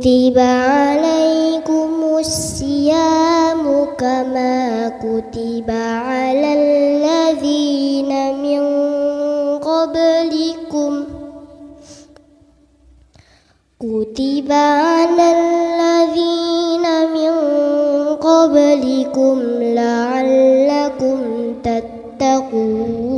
kutiba alaikumus siyamu kama kutiba alal ladzina min qablikum kutiba alal ladzina min qablikum la'allakum tattaqun.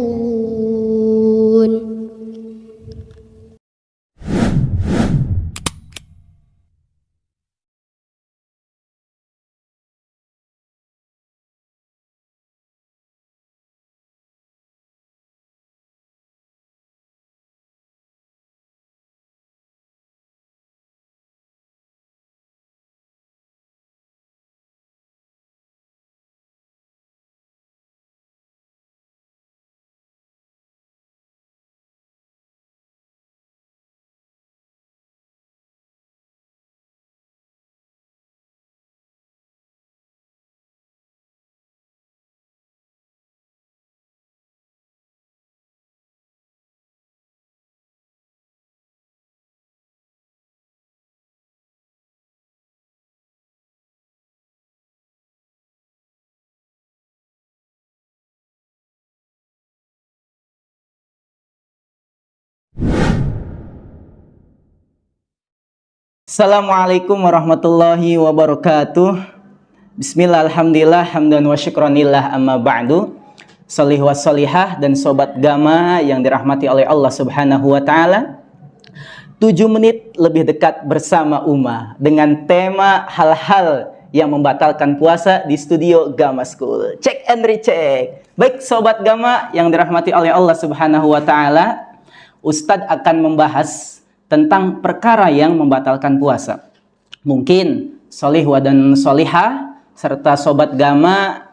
Assalamualaikum warahmatullahi wabarakatuh. Bismillah, alhamdulillah, hamdan wa syukranillah, amma ba'du. Sholih wa sholihah dan sobat Gama yang dirahmati oleh Allah subhanahu wa ta'ala. 7 menit lebih dekat bersama Uma dengan tema hal-hal yang membatalkan puasa di studio Gama School. Check and recheck. Baik sobat Gama yang dirahmati oleh Allah subhanahu wa ta'ala, Ustadz akan membahas tentang perkara yang membatalkan puasa. Mungkin solihwa dan solihah serta sobat Gama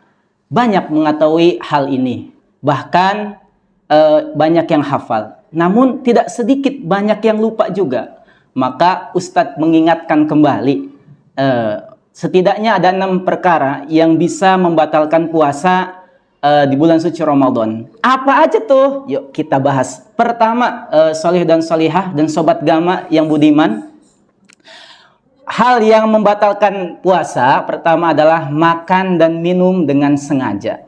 banyak mengetahui hal ini. Bahkan banyak yang hafal. Namun tidak sedikit banyak yang lupa juga. Maka Ustadz mengingatkan kembali. Setidaknya ada 6 perkara yang bisa membatalkan puasa di bulan suci Ramadan. Apa aja tuh? Yuk kita bahas. Pertama, solih dan solihah dan sobat Gama yang budiman. Hal yang membatalkan puasa pertama adalah makan dan minum dengan sengaja.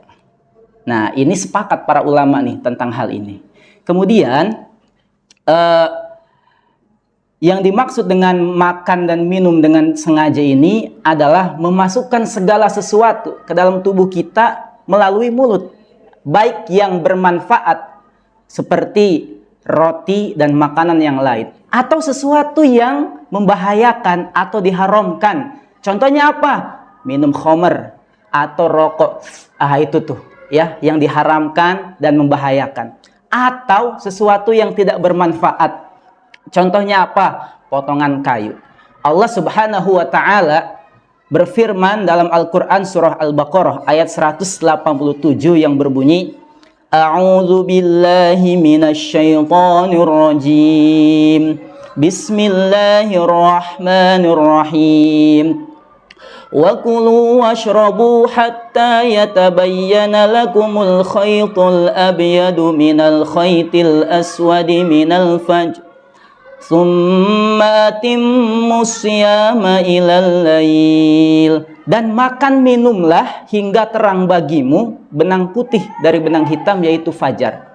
Nah, ini sepakat para ulama nih tentang hal ini. Kemudian, yang dimaksud dengan makan dan minum dengan sengaja ini adalah memasukkan segala sesuatu ke dalam tubuh kita melalui mulut, baik yang bermanfaat seperti roti dan makanan yang lain, atau sesuatu yang membahayakan atau diharamkan. Contohnya apa? Minum khamr atau rokok. Itu tuh ya, yang diharamkan dan membahayakan. Atau sesuatu yang tidak bermanfaat. Contohnya apa? Potongan kayu. Allah Subhanahu wa ta'ala berfirman dalam Al-Quran surah Al-Baqarah ayat 187 yang berbunyi, A'udzu billahi minasyaitonir rajim. Bismillahirrahmanirrahim. Wa kulu washrabu hatta yatabayyana lakumul khaytul abyadu minal khaytil aswadi minal fajr. Tsumma atimmus siyama ilal lail. Dan makan minumlah hingga terang bagimu benang putih dari benang hitam yaitu fajar.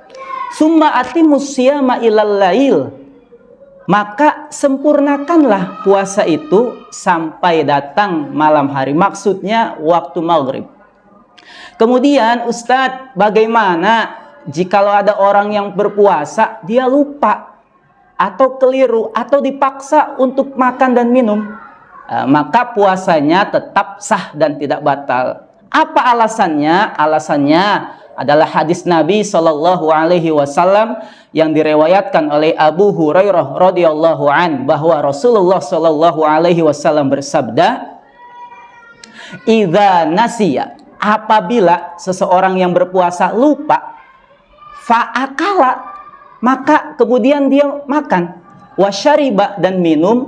Tsumma atimmus siyama ilal lail. Maka sempurnakanlah puasa itu sampai datang malam hari. Maksudnya waktu maghrib. Kemudian Ustadz, bagaimana jikalau ada orang yang berpuasa dia lupa atau keliru, atau dipaksa untuk makan dan minum, maka puasanya tetap sah dan tidak batal. Apa alasannya? Alasannya adalah hadis Nabi Shallallahu Alaihi Wasallam yang direwayatkan oleh Abu Hurairah radhiyallahu an, bahwa Rasulullah Shallallahu Alaihi Wasallam bersabda, "Idza nasiya," apabila seseorang yang berpuasa lupa, fa'akala, maka kemudian dia makan, wasyariba, dan minum,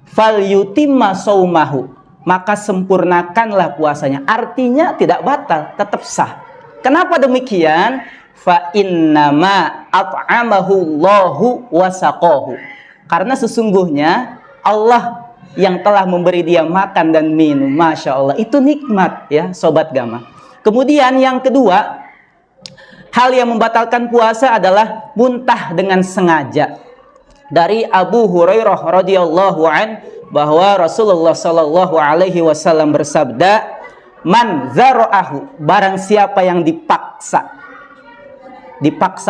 falyutimma saumahu, maka sempurnakanlah puasanya. Artinya tidak batal, tetap sah. Kenapa demikian? Fa innama at'amahu Allahu wa saqahu. Karena sesungguhnya Allah yang telah memberi dia makan dan minum. Masya Allah, itu nikmat ya Sobat Gama. Kemudian yang kedua, hal yang membatalkan puasa adalah muntah dengan sengaja. Dari Abu Hurairah radhiyallahu an bahwa Rasulullah sallallahu alaihi wasallam bersabda, "Man zara'ahu," barang siapa yang dipaksa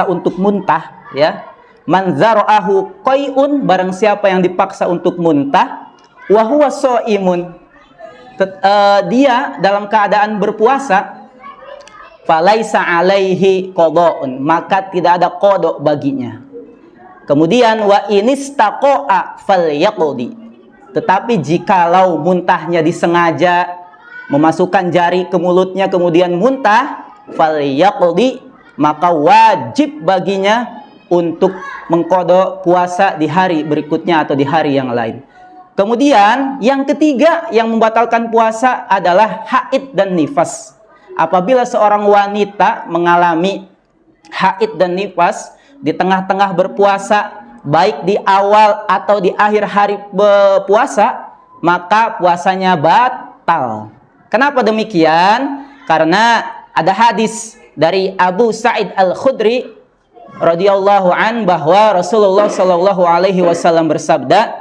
untuk muntah ya. Man zara'ahu qai'un, barang siapa yang dipaksa untuk muntah, wa huwa shaimun, dia dalam keadaan berpuasa, falaisa alaihi qada'un, maka tidak ada qada baginya. Kemudian wa inistaqa'a falyaqdi, tetapi jikalau muntahnya disengaja, memasukkan jari ke mulutnya kemudian muntah, falyaqdi, maka wajib baginya untuk mengqada puasa di hari berikutnya atau di hari yang lain. Kemudian yang ketiga yang membatalkan puasa adalah haid dan nifas. Apabila seorang wanita mengalami haid dan nifas di tengah-tengah berpuasa, baik di awal atau di akhir hari berpuasa, maka puasanya batal. Kenapa demikian? Karena ada hadis dari Abu Sa'id Al-Khudri radhiyallahu an bahwa Rasulullah sallallahu alaihi wasallam bersabda,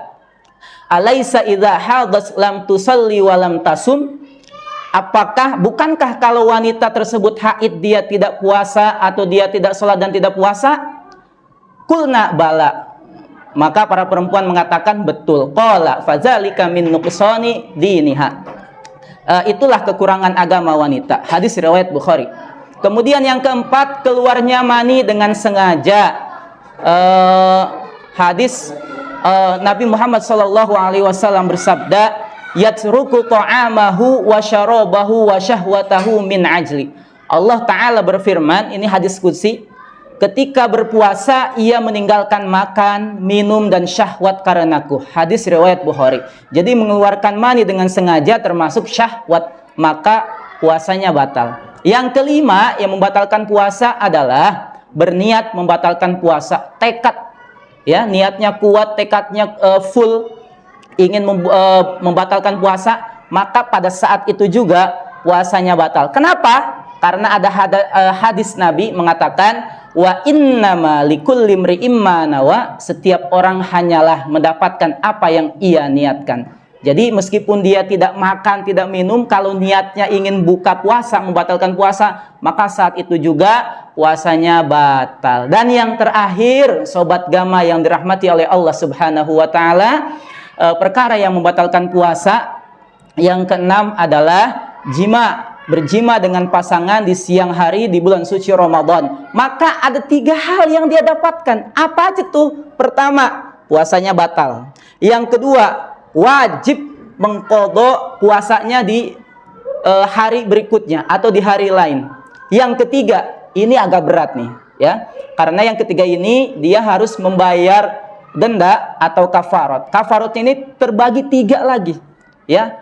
"Alaisa idza hadas lam tusalli wa lam tasum?" Bukankah kalau wanita tersebut haid dia tidak puasa atau dia tidak sholat dan tidak puasa? Qulna bala. Maka para perempuan mengatakan betul. Qala fadzalika min nuqsani diniha. Itulah kekurangan agama wanita. Hadis riwayat Bukhari. Kemudian yang keempat, keluarnya mani dengan sengaja. Hadis Nabi Muhammad SAW bersabda, yatruku ta'amahu wa syarabahu wa syahwatahu min ajli. Allah Ta'ala berfirman, ini hadis qudsi, ketika berpuasa ia meninggalkan makan, minum dan syahwat karenaku. Hadis riwayat Bukhari. Jadi mengeluarkan mani dengan sengaja termasuk syahwat, maka puasanya batal. Yang kelima yang membatalkan puasa adalah berniat membatalkan puasa, tekad ya, niatnya kuat, tekadnya full ingin membatalkan puasa, maka pada saat itu juga puasanya batal. Kenapa? Karena ada hadis Nabi mengatakan, wa innama likulli imri'in ma nawa, setiap orang hanyalah mendapatkan apa yang ia niatkan. Jadi meskipun dia tidak makan, tidak minum, kalau niatnya ingin buka puasa, membatalkan puasa, maka saat itu juga puasanya batal. Dan yang terakhir, Sobat Gama yang dirahmati oleh Allah Subhanahu wa Ta'ala, perkara yang membatalkan puasa yang keenam adalah jima, berjima dengan pasangan di siang hari di bulan suci Ramadan. Maka ada 3 hal yang dia dapatkan. Apa aja tuh? Pertama, puasanya batal. Yang kedua, wajib mengqadha puasanya di hari berikutnya atau di hari lain. Yang ketiga, ini agak berat nih ya. Karena yang ketiga ini dia harus membayar denda atau kafarat. Kafarat ini terbagi 3 lagi ya.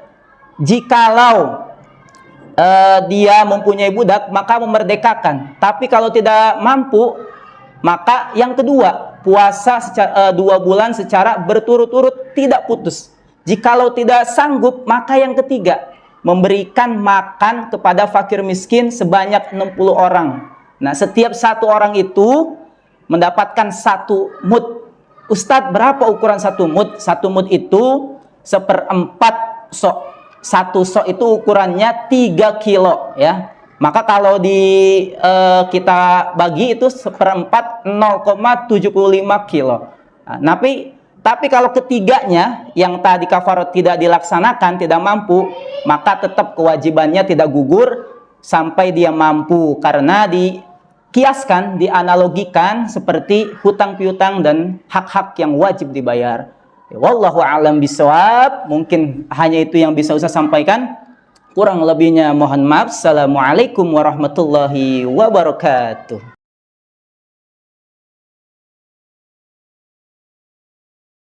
Jikalau dia mempunyai budak, maka memerdekakan. Tapi kalau tidak mampu, maka yang kedua, puasa 2 bulan secara berturut-turut tidak putus. Jikalau tidak sanggup, maka yang ketiga, memberikan makan kepada fakir miskin sebanyak 60 orang. Nah, setiap 1 orang itu mendapatkan 1 mud. Ustadz, berapa ukuran 1 mud? 1 mud itu 1/4 sok. 1 sok itu ukurannya 3 kilo ya. Maka kalau kita bagi itu 1/4 0,75 kilo. Nah, tapi kalau ketiganya yang tadi kafarat tidak dilaksanakan, tidak mampu, maka tetap kewajibannya tidak gugur sampai dia mampu, karena dikiaskan, dianalogikan seperti hutang piutang dan hak-hak yang wajib dibayar. Wallahu a'lam bishawab. Mungkin hanya itu yang bisa Ustaz sampaikan. Kurang lebihnya mohon maaf. Assalamualaikum warahmatullahi wabarakatuh.